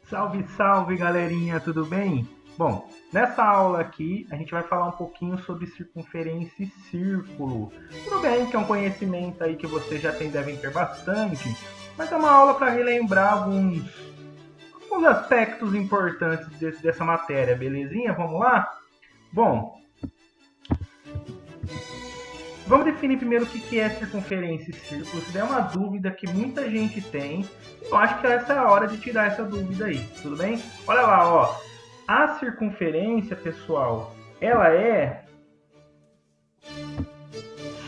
Salve, salve, galerinha, tudo bem? Bom, nessa aula aqui a gente vai falar um pouquinho sobre circunferência e círculo. Tudo bem que é um conhecimento aí que vocês já devem ter bastante, mas é uma aula para relembrar alguns aspectos importantes dessa matéria, belezinha? Vamos lá? Bom, vamos definir primeiro o que é circunferência e círculo. Isso é uma dúvida que muita gente tem. Eu acho que essa é a hora de tirar essa dúvida aí, tudo bem? Olha lá, ó. A circunferência, pessoal, ela é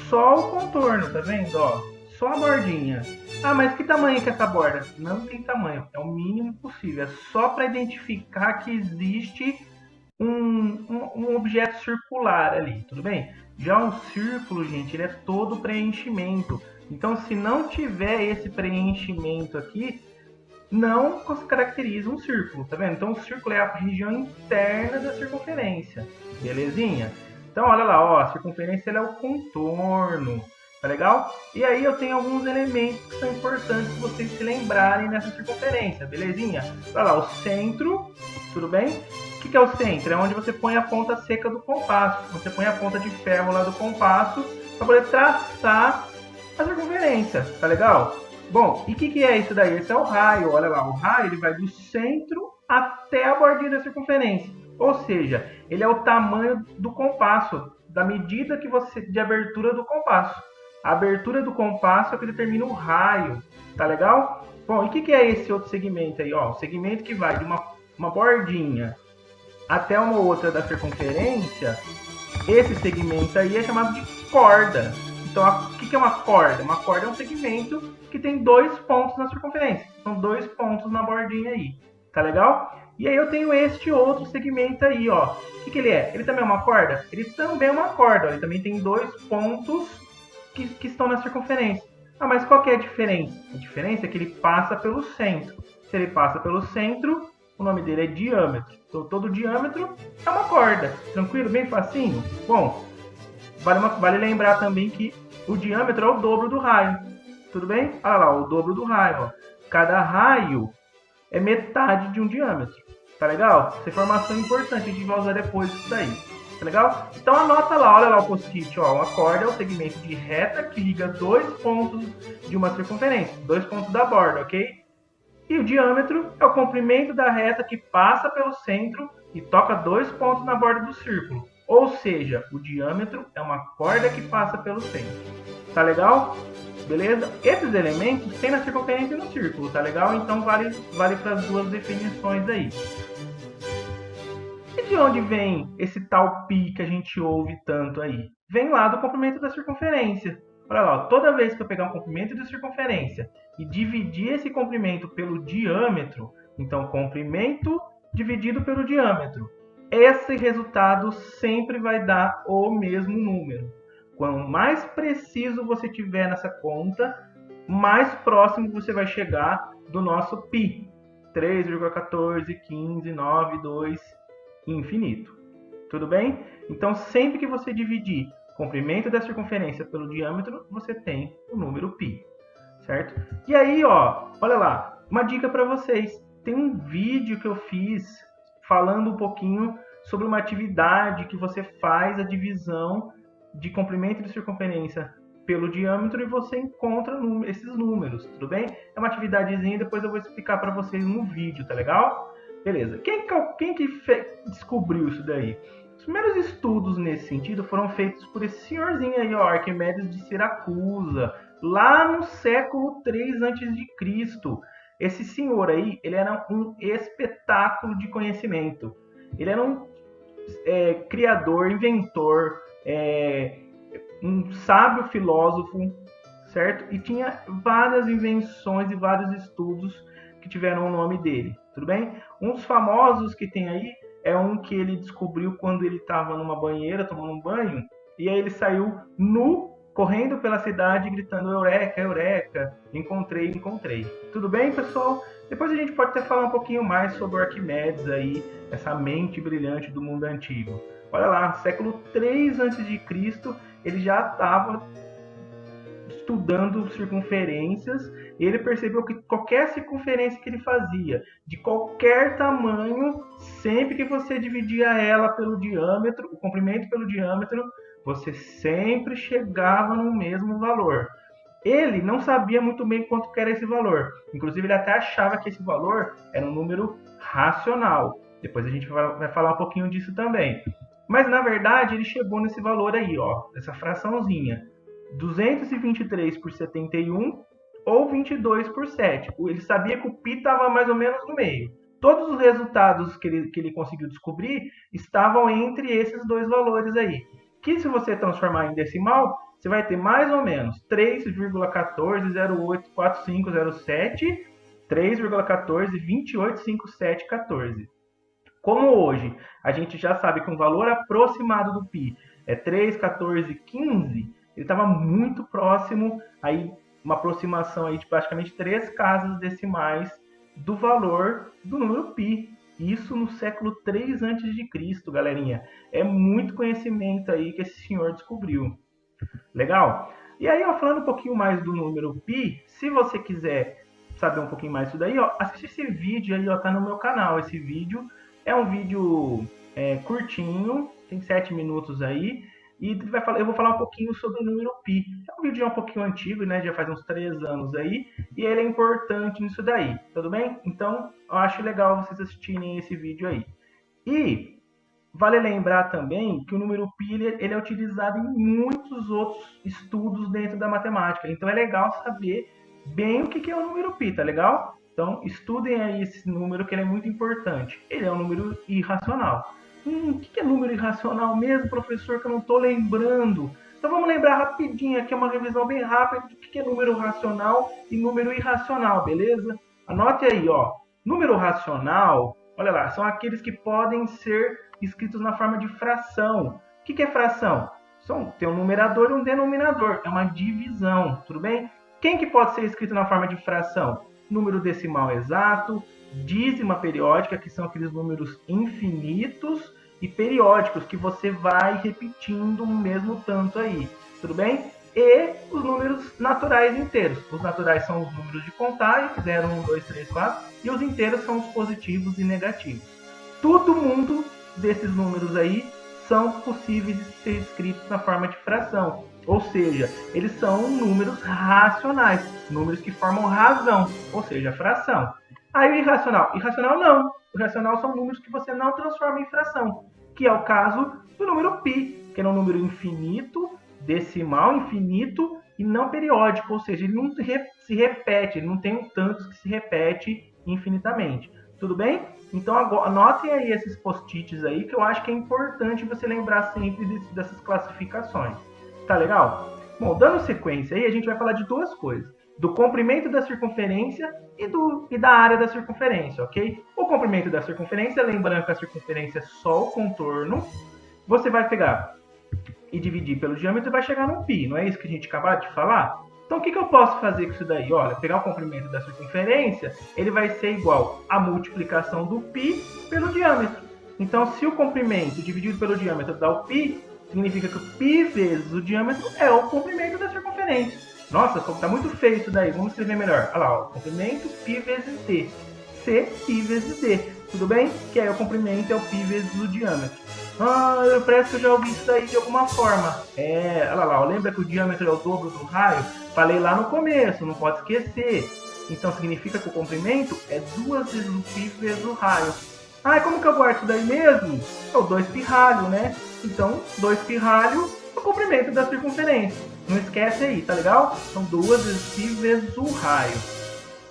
só o contorno, tá vendo? Ó, só a bordinha. Ah, mas que tamanho que é essa borda? Não tem tamanho, é o mínimo possível. É só para identificar que existe um objeto circular ali, tudo bem? Já o círculo, gente, ele é todo preenchimento. Então, se não tiver esse preenchimento aqui, não se caracteriza um círculo, tá vendo? Então, o círculo é a região interna da circunferência, belezinha? Então, olha lá, ó, a circunferência é o contorno, tá legal? E aí eu tenho alguns elementos que são importantes vocês se lembrarem nessa circunferência, belezinha? Olha lá, o centro, tudo bem? O que é o centro? É onde você põe a ponta seca do compasso. Você põe a ponta de ferro lá do compasso para poder traçar a circunferência, tá legal? Bom, e o que é isso daí? Esse é o raio, olha lá, o raio ele vai do centro até a bordinha da circunferência. Ou seja, ele é o tamanho do compasso, da medida que você de abertura do compasso. A abertura do compasso é o que determina o raio, tá legal? Bom, e o que é esse outro segmento aí? Ó, o segmento que vai de uma bordinha até uma outra da circunferência, esse segmento aí é chamado de corda. Então, o que é uma corda? Uma corda é um segmento que tem dois pontos na circunferência. São dois pontos na bordinha aí. Tá legal? E aí eu tenho este outro segmento aí, ó. O que ele é? Ele também é uma corda? Ele também é uma corda. Ó. Ele também tem dois pontos que estão na circunferência. Ah, mas qual que é a diferença? A diferença é que ele passa pelo centro. Se ele passa pelo centro, o nome dele é diâmetro. Então, todo diâmetro é uma corda. Tranquilo? Bem facinho? Bom, vale lembrar também que o diâmetro é o dobro do raio. Tudo bem? Olha lá, o dobro do raio. Ó. Cada raio é metade de um diâmetro. Tá legal? Essa informação é importante, a gente vai usar depois isso daí. Tá legal? Então anota lá, olha lá o post-it. Uma corda é o segmento de reta que liga dois pontos de uma circunferência. Dois pontos da borda, ok? E o diâmetro é o comprimento da reta que passa pelo centro e toca dois pontos na borda do círculo. Ou seja, o diâmetro é uma corda que passa pelo centro. Tá legal? Beleza? Esses elementos tem na circunferência e no círculo, tá legal? Então vale para as duas definições aí. E de onde vem esse tal π que a gente ouve tanto aí? Vem lá do comprimento da circunferência. Olha lá, toda vez que eu pegar um comprimento de circunferência e dividir esse comprimento pelo diâmetro, então comprimento dividido pelo diâmetro, esse resultado sempre vai dar o mesmo número. Quanto mais preciso você tiver nessa conta, mais próximo você vai chegar do nosso π. 3,141592 infinito. Tudo bem? Então, sempre que você dividir o comprimento da circunferência pelo diâmetro, você tem o número π, certo? E aí, ó, olha lá, uma dica para vocês. Tem um vídeo que eu fiz falando um pouquinho sobre uma atividade que você faz a divisão de comprimento de circunferência pelo diâmetro e você encontra esses números, tudo bem? É uma atividadezinha, depois eu vou explicar para vocês no vídeo, tá legal? Beleza. Quem que descobriu isso daí? Os primeiros estudos nesse sentido foram feitos por esse senhorzinho aí, ó, Arquimedes de Siracusa, lá no século 3 a.C. Esse senhor aí, ele era um espetáculo de conhecimento. Ele era um criador, inventor, um sábio filósofo, certo? E tinha várias invenções e vários estudos que tiveram o nome dele, tudo bem? Um dos famosos que tem aí é um que ele descobriu quando ele estava numa banheira tomando um banho, e aí ele saiu nu, correndo pela cidade, gritando eureka, eureka, encontrei, encontrei. Tudo bem, pessoal? Depois a gente pode até falar um pouquinho mais sobre o Arquimedes aí, essa mente brilhante do mundo antigo. Olha lá, século 3 a.C., ele já estava estudando circunferências ele percebeu que qualquer circunferência que ele fazia, de qualquer tamanho, sempre que você dividia ela pelo diâmetro, o comprimento pelo diâmetro, você sempre chegava no mesmo valor. Ele não sabia muito bem quanto que era esse valor. Inclusive, ele até achava que esse valor era um número racional. Depois a gente vai falar um pouquinho disso também. Mas, na verdade, ele chegou nesse valor aí, ó, essa fraçãozinha. 223 por 71 ou 22 por 7. Ele sabia que o π estava mais ou menos no meio. Todos os resultados que ele conseguiu descobrir estavam entre esses dois valores aí. Que se você transformar em decimal, você vai ter mais ou menos 3,14084507, 3,14285714. Como hoje a gente já sabe que um valor aproximado do π é 3,1415, ele estava muito próximo, aí uma aproximação aí de praticamente 3 casas decimais do valor do número π. Isso no século 3 a.C., galerinha. É muito conhecimento aí que esse senhor descobriu. Legal? E aí, ó, falando um pouquinho mais do número π, se você quiser saber um pouquinho mais disso daí, ó, assiste esse vídeo aí, ó, tá no meu canal. Esse vídeo é um vídeo curtinho, tem 7 minutos aí, e eu vou falar um pouquinho sobre o número π. É um vídeo um pouquinho antigo, né, já faz uns 3 anos aí, e ele é importante nisso daí, tudo bem? Então, eu acho legal vocês assistirem esse vídeo aí. E vale lembrar também que o número π ele é utilizado em muitos outros estudos dentro da matemática. Então é legal saber bem o que é o número π, tá legal? Então estudem aí esse número que ele é muito importante. Ele é um número irracional. O que é número irracional mesmo, professor, que eu não estou lembrando? Então vamos lembrar rapidinho aqui, uma revisão bem rápida do que é número racional e número irracional, beleza? Anote aí, ó. Número racional, olha lá, são aqueles que podem ser escritos na forma de fração. O que é fração? Tem um numerador e um denominador. É uma divisão, tudo bem? Quem que pode ser escrito na forma de fração? Número decimal exato, dízima periódica, que são aqueles números infinitos, e periódicos, que você vai repetindo o mesmo tanto aí, tudo bem? E os números naturais inteiros. Os naturais são os números de contagem, 0, 1, 2, 3, 4, e os inteiros são os positivos e negativos. Todo mundo desses números aí são possíveis de ser escritos na forma de fração. Ou seja, eles são números racionais, números que formam razão, ou seja, fração. Aí o irracional? Irracional não. O irracional são números que você não transforma em fração, que é o caso do número π, que é um número infinito, decimal, infinito e não periódico, ou seja, ele não se repete, ele não tem um tanto que se repete infinitamente. Tudo bem? Então anotem aí esses post-its aí, que eu acho que é importante você lembrar sempre dessas classificações. Tá legal? Bom, dando sequência aí, a gente vai falar de duas coisas. Do comprimento da circunferência e da área da circunferência, ok? O comprimento da circunferência, lembrando que a circunferência é só o contorno, você vai pegar e dividir pelo diâmetro e vai chegar no π, não é isso que a gente acabou de falar? Então, o que eu posso fazer com isso daí? Olha, pegar o comprimento da circunferência, ele vai ser igual à multiplicação do π pelo diâmetro. Então, se o comprimento dividido pelo diâmetro dá o π, significa que o π vezes o diâmetro é o comprimento da circunferência. Nossa, está muito feio isso daí. Vamos escrever melhor. Olha lá, ó, comprimento π vezes d. C π vezes d. Tudo bem? Que aí o comprimento é o π vezes o diâmetro. Eu parece que eu já ouvi isso daí de alguma forma. Olha lá, lembra que o diâmetro é o dobro do raio? Falei lá no começo, não pode esquecer. Então significa que o comprimento é 2 vezes o π vezes o raio. Como que eu guardo isso daí mesmo? É o 2π ralho, né? Então, 2π ralho é o comprimento da circunferência. Não esquece aí, tá legal? São 2 vezes π vezes o raio.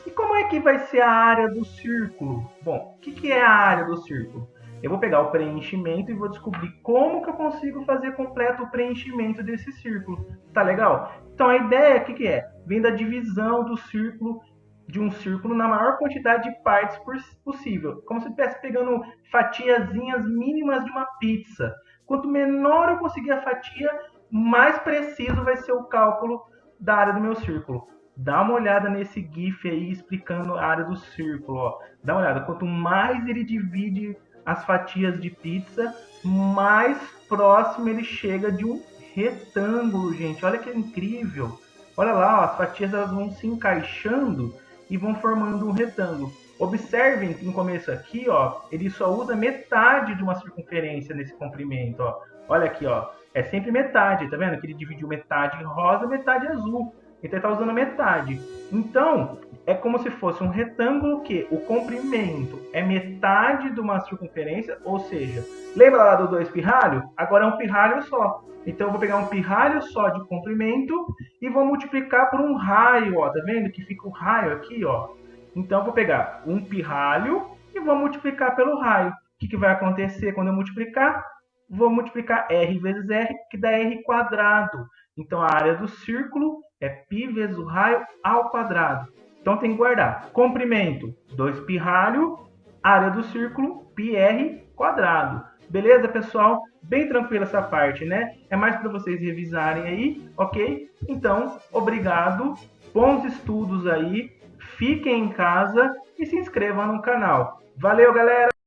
E como é que vai ser a área do círculo? Bom, o que é a área do círculo? Eu vou pegar o preenchimento e vou descobrir como que eu consigo fazer completo o preenchimento desse círculo. Tá legal? Então a ideia, o que é? Vem da divisão do círculo, de um círculo na maior quantidade de partes possível. Como se eu estivesse pegando fatiazinhas mínimas de uma pizza. Quanto menor eu conseguir a fatia, mais preciso vai ser o cálculo da área do meu círculo. Dá uma olhada nesse GIF aí explicando a área do círculo. Ó. Dá uma olhada. Quanto mais ele divide as fatias de pizza, mais próximo ele chega de um retângulo, gente. Olha que incrível. Olha lá, ó, as fatias elas vão se encaixando e vão formando um retângulo. Observem que no começo aqui, ó, ele só usa metade de uma circunferência nesse comprimento, ó. Olha aqui, ó, é sempre metade, tá vendo? Que ele dividiu metade rosa, metade azul. Então ele está usando metade. Então, é como se fosse um retângulo que o comprimento é metade de uma circunferência, ou seja, lembra lá do 2 pirralho? Agora é um pirralho só. Então eu vou pegar um pirralho só de comprimento e vou multiplicar por um raio, ó, tá vendo que fica o raio aqui, ó. Então eu vou pegar um pirralho e vou multiplicar pelo raio. O que vai acontecer quando eu multiplicar? Vou multiplicar r vezes r, que dá r quadrado. Então a área do círculo é π vezes o raio ao quadrado. Então tem que guardar. Comprimento, 2 pirralho, área do círculo, πr quadrado. Beleza, pessoal? Bem tranquila essa parte, né? É mais para vocês revisarem aí, ok? Então, obrigado, bons estudos aí, fiquem em casa e se inscrevam no canal. Valeu, galera!